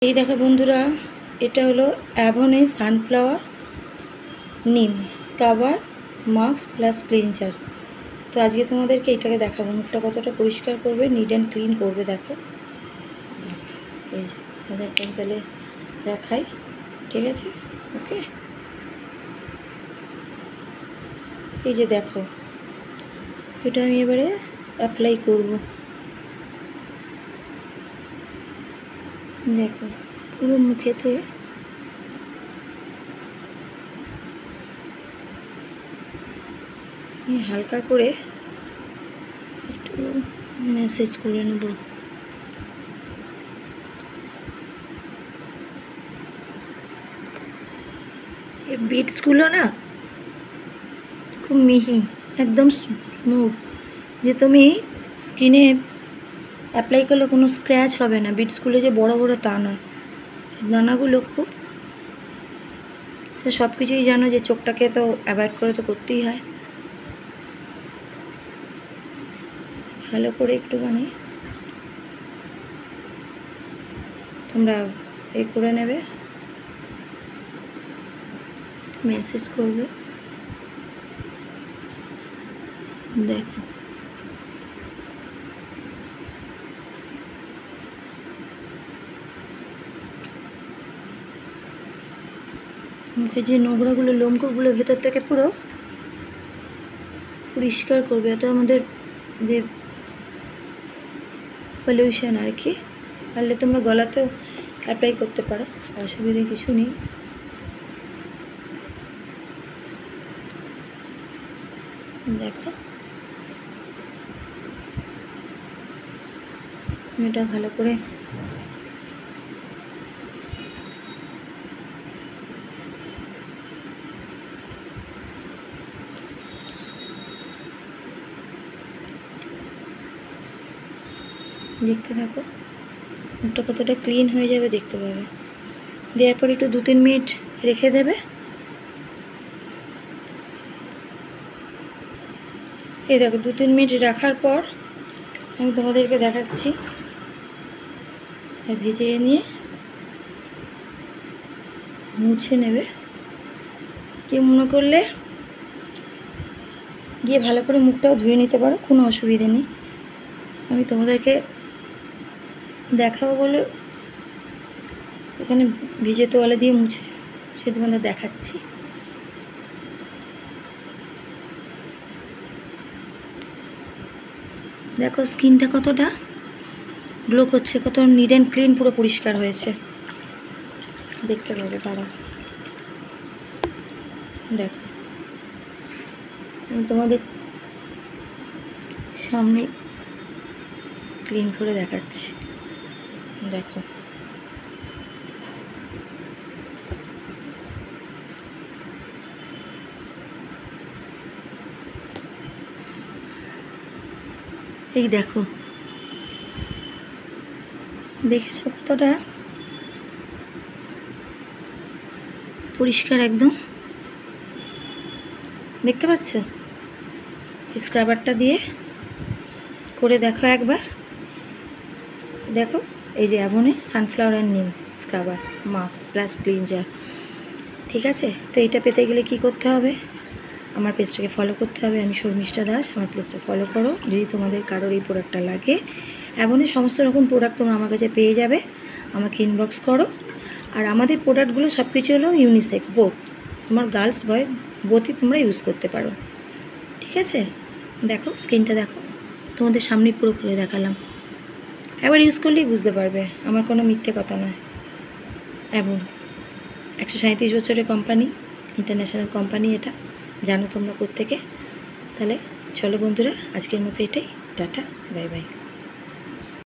এই দেখো বন্ধুরা, এটা হলো অ্যাভনের সানফ্লাওয়ার নিম স্কাবার মাস্ক প্লাস ক্লিনজার। তো আজকে তোমাদেরকে এটাকে দেখাবো মুখটা কতটা পরিষ্কার করবে, নিট অ্যান্ড ক্লিন করবে। দেখো এই যে তোমাদেরকে তাহলে দেখাই, ঠিক আছে? ওকে, এই যে দেখো, এটা আমি এবারে অ্যাপ্লাই করব। দেখো পুরো মুখেতে হালকা করে একটু ম্যাসেজ করে নেব। এই বিটসগুলো না খুব মিহি, একদম স্মুথ, যে তুমি স্কিনে অ্যাপ্লাই করলে কোনো স্ক্র্যাচ হবে না। বিটসগুলো যে বড় বড় তা নয়, দানাগুলো খুব, সব কিছুই জানো যে চোখটাকে তো অ্যাভয়েড করে তো করতেই হয়। ভালো করে একটুখানি তোমরা এই করে নেবে, ম্যাসেজ করবে। দেখো মুখে যে নোংরাগুলো, লোমকূপগুলো ভেতর থেকে পুরো পরিষ্কার করবে। এটা আমাদের যে পলিউশন আর কি, পারলে তোমরা গলাতেও অ্যাপ্লাই করতে পারো, অসুবিধা কিছু নেই। দেখো এটা ভালো করে দেখতে থাকো, মুখটা কতটা ক্লিন হয়ে যাবে দেখতে পাবে। দেওয়ার পর একটু 2-3 মিনিট রেখে দেবে। এই দেখো 2-3 মিনিট রাখার পর আমি তোমাদেরকে দেখাচ্ছি। ভিজিয়ে নিয়ে মুছে নেবে। কেউ মনে করলে গিয়ে ভালো করে মুখটাও ধুয়ে নিতে পারো, কোনো অসুবিধে নেই। আমি তোমাদেরকে দেখাবো বলে এখানে ভিজে তোয়ালে দিয়ে মুছে তোমাদের দেখাচ্ছি। দেখো স্কিনটা কতটা গ্লো করছে, কত নিট অ্যান্ড ক্লিন, পুরো পরিষ্কার হয়েছে দেখতে পাবে তারা। দেখো আমি তোমাদের সামনে ক্লিন করে দেখাচ্ছি। দেখো এই দেখো, দেখেছো কতটা পরিষ্কার একদম, দেখতে পাচ্ছ? স্ক্রাবারটা দিয়ে করে দেখো একবার। দেখো এই যে অ্যাভনের সানফ্লাওয়ার অ্যান্ড নিম স্ক্রাবার মাস্ক প্লাস ক্লিনজার, ঠিক আছে? তো এটা পেতে গেলে কি করতে হবে? আমার পেজটাকে ফলো করতে হবে। আমি শর্মিষ্ঠা দাস, আমার পেজটা ফলো করো। যদি তোমাদের কারোর এই প্রোডাক্টটা লাগে, অ্যাভনের সমস্ত রকম প্রোডাক্ট তোমরা আমার কাছে পেয়ে যাবে, আমাকে ইনবক্স করো। আর আমাদের প্রোডাক্টগুলো সব কিছু হলো ইউনিসেক্স, বোথ, তোমার গার্লস বয় বোথই তোমরা ইউজ করতে পারো, ঠিক আছে? দেখো স্কিনটা দেখো, তোমাদের সামনে পুরো খুলে দেখালাম। একবার ইউজ করলেই বুঝতে পারবে, আমার কোনো মিথ্যে কথা নয়। অ্যাভন 137 বছরের কোম্পানি, ইন্টারন্যাশনাল কোম্পানি, এটা জানো তোমরা প্রত্যেকে। তাহলে চলো বন্ধুরা, আজকের মতো এটাই, টাটা, বাই বাই।